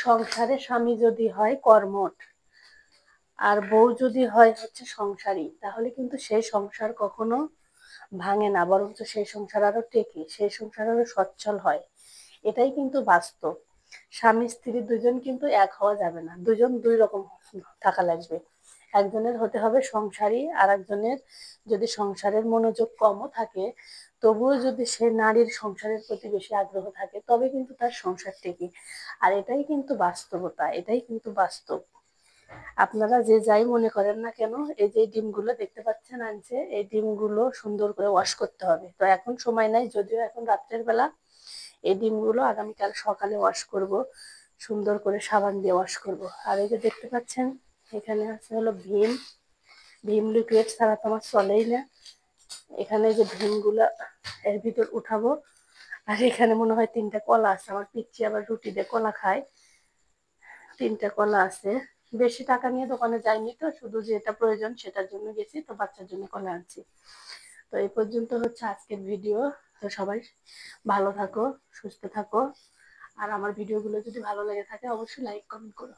সংসারে স্বামী যদি হয় কর্মঠ আর বউ যদি হয় হচ্ছে সংসারী, তাহলে কিন্তু সেই সংসার কখনো ভাঙে না, বরঞ্চ সেই সংসার আরো টেকে, সেই সংসার আরো সচ্ছল হয়। এটাই কিন্তু বাস্তব। স্বামী স্ত্রী দুজন কিন্তু এক হওয়া যাবে না, দুজন দুই রকম থাকা লাগবে। একজনের হতে হবে সংসারী, আর একজনের যদি সংসারের মনোযোগ কমও থাকে, তবুও যদি সে নারীর সংসারের প্রতি বেশি আগ্রহ থাকে, তবে কিন্তু তার সংসার টেকে। আর এটাই কিন্তু বাস্তবতা, এটাই কিন্তু বাস্তব। আপনারা যে যাই মনে করেন না কেন, এই যে ডিমগুলো দেখতে পাচ্ছেন আনছে, এই ডিমগুলো সুন্দর করে ওয়াশ করতে হবে। তো এখন সময় নাই, যদিও এখন রাত্রের বেলা। এই ডিমগুলো আগামীকাল সকালে ওয়াশ করব, সুন্দর করে সাবান দিয়ে ওয়াশ করব। আর এই যে দেখতে পাচ্ছেন এখানে আছে হলো ভীম। ভীম লিকুইড ছাড়া তো আমার চলেই না। এখানে যে ভীমগুলো এর ভিতর উঠাবো। আর এখানে মনে হয় 3টা কলা আছে, আমার পিচ্চি আবার রুটি দিয়ে কলা খায়। 3টা কলা আছে। বেশি টাকা নিয়ে দোকানে যাইনি, তো শুধু যেটা প্রয়োজন সেটার জন্য গেছি, তো বাচ্চার জন্য কলা আনছি। তো এই পর্যন্ত হচ্ছে আজকের ভিডিও। তো সবাই ভালো থাকো, সুস্থ থাকো। আর আমার ভিডিওগুলো যদি ভালো লেগে থাকে অবশ্যই লাইক কমেন্ট করো।